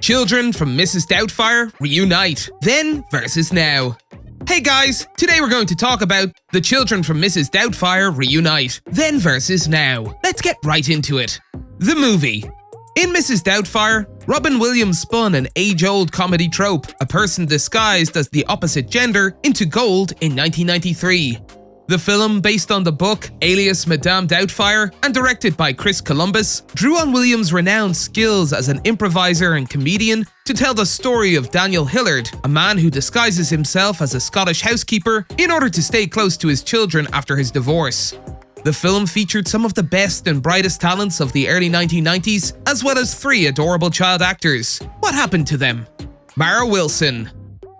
Children from Mrs Doubtfire reunite, then versus now. Hey guys, today we're going to talk about the children from Mrs Doubtfire reunite, then versus now. Let's get right into it. The movie. In Mrs Doubtfire, Robin Williams spun an age-old comedy trope, a person disguised as the opposite gender, into gold in 1993. The film, based on the book alias Madame Doubtfire and directed by Chris Columbus, drew on Williams' renowned skills as an improviser and comedian to tell the story of Daniel Hillard, a man who disguises himself as a Scottish housekeeper in order to stay close to his children after his divorce. The film featured some of the best and brightest talents of the early 1990s, as well as 3 adorable child actors. What happened to them? Mara Wilson.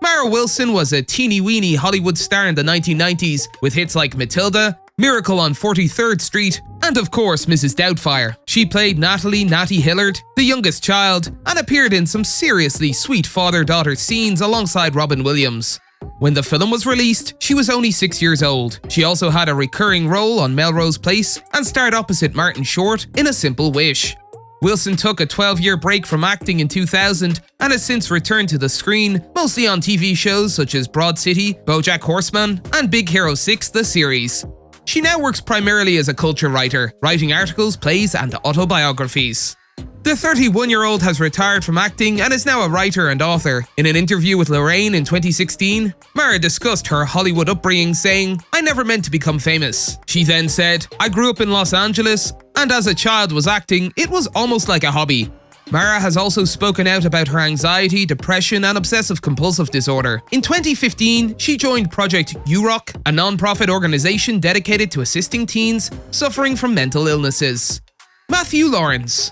Mara Wilson was a teeny-weeny Hollywood star in the 1990s with hits like Matilda, Miracle on 43rd Street, and of course Mrs Doubtfire. She played Natalie "Natty" Hillard, the youngest child, and appeared in some seriously sweet father-daughter scenes alongside Robin Williams. When the film was released, she was only 6 years old. She also had a recurring role on Melrose Place and starred opposite Martin Short in A Simple Wish. Wilson took a 12-year break from acting in 2000 and has since returned to the screen, mostly on TV shows such as Broad City, BoJack Horseman, and Big Hero 6 the series. She now works primarily as a culture writer, writing articles, plays, and autobiographies. The 31-year-old has retired from acting and is now a writer and author. In an interview with Lorraine in 2016, Mara discussed her Hollywood upbringing, saying, "I never meant to become famous." She then said, "I grew up in Los Angeles, and as a child was acting, it was almost like a hobby." Mara has also spoken out about her anxiety, depression, and obsessive-compulsive disorder. In 2015, she joined Project UROC, a non-profit organization dedicated to assisting teens suffering from mental illnesses. Matthew Lawrence.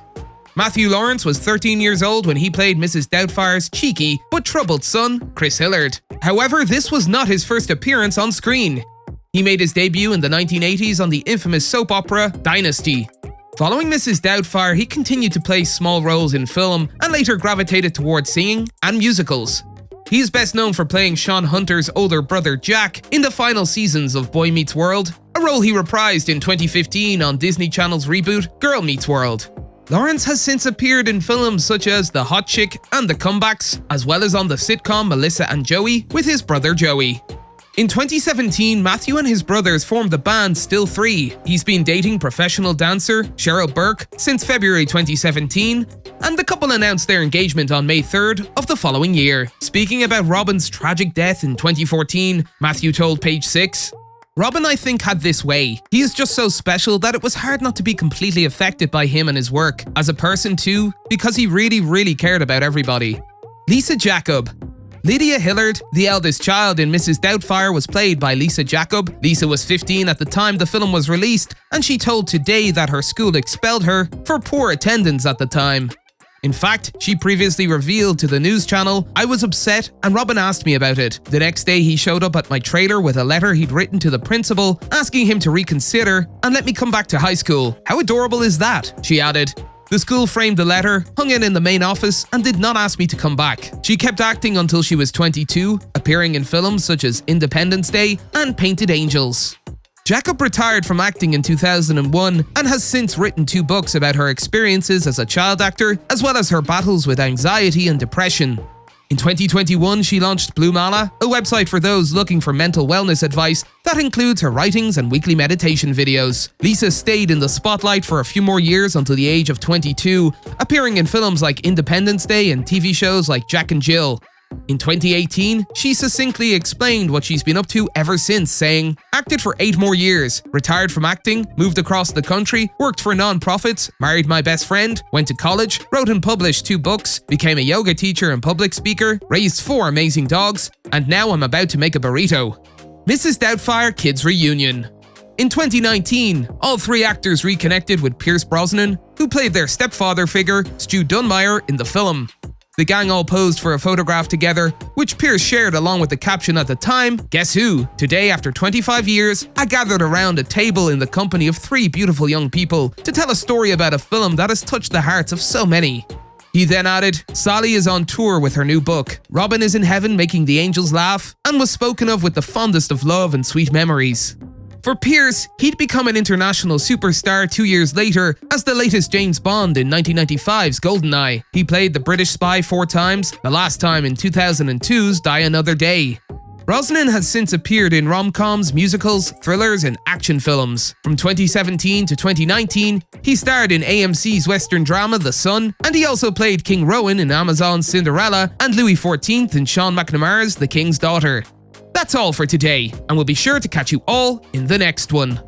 Matthew Lawrence was 13 years old when he played Mrs Doubtfire's cheeky but troubled son, Chris Hillard. However, this was not his first appearance on screen. He made his debut in the 1980s on the infamous soap opera Dynasty. Following Mrs Doubtfire, he continued to play small roles in film and later gravitated towards singing and musicals. He is best known for playing Sean Hunter's older brother Jack in the final seasons of Boy Meets World, a role he reprised in 2015 on Disney Channel's reboot Girl Meets World. Lawrence has since appeared in films such as The Hot Chick and The Comebacks, as well as on the sitcom Melissa and Joey with his brother Joey. In 2017, Matthew and his brothers formed the band Still 3. He's been dating professional dancer Cheryl Burke since February 2017, and the couple announced their engagement on May 3rd of the following year. Speaking about Robin's tragic death in 2014, Matthew told Page 6, "Robin, I think, had this way. He is just so special that it was hard not to be completely affected by him and his work. As a person too, because he really cared about everybody." Lisa Jakub. Lydia Hillard, the eldest child in Mrs Doubtfire, was played by Lisa Jakub. Lisa was 15 at the time the film was released, and she told Today that her school expelled her for poor attendance at the time. In fact, she previously revealed to the news channel, "I was upset and Robin asked me about it. The next day he showed up at my trailer with a letter he'd written to the principal asking him to reconsider and let me come back to high school. How adorable is that?" She added. The school framed the letter, hung it in the main office, and did not ask me to come back. She kept acting until she was 22, appearing in films such as Independence Day and Painted Angels. Jakub retired from acting in 2001 and has since written 2 books about her experiences as a child actor, as well as her battles with anxiety and depression. In 2021, she launched Blue Mala, a website for those looking for mental wellness advice that includes her writings and weekly meditation videos. Lisa stayed in the spotlight for a few more years until the age of 22, appearing in films like Independence Day and TV shows like Jack and Jill. In 2018, she succinctly explained what she's been up to ever since, saying, "Acted for 8 more years, retired from acting, moved across the country, worked for non-profits, married my best friend, went to college, wrote and published 2 books, became a yoga teacher and public speaker, raised 4 amazing dogs, and now I'm about to make a burrito." Mrs Doubtfire Kids Reunion. In 2019, all 3 actors reconnected with Pierce Brosnan, who played their stepfather figure, Stu Dunmire, in the film. The gang all posed for a photograph together, which Pierce shared along with the caption at the time, "Guess who? Today, after 25 years, I gathered around a table in the company of 3 beautiful young people to tell a story about a film that has touched the hearts of so many." He then added, "Sally is on tour with her new book. Robin is in heaven making the angels laugh and was spoken of with the fondest of love and sweet memories." For Pierce, he'd become an international superstar 2 years later as the latest James Bond in 1995's GoldenEye. He played the British spy 4 times, the last time in 2002's Die Another Day. Brosnan has since appeared in rom-coms, musicals, thrillers, and action films. From 2017 to 2019, he starred in AMC's Western drama The Sun, and he also played King Rowan in Amazon's Cinderella and Louis XIV in Sean McNamara's The King's Daughter. That's all for today, and we'll be sure to catch you all in the next one.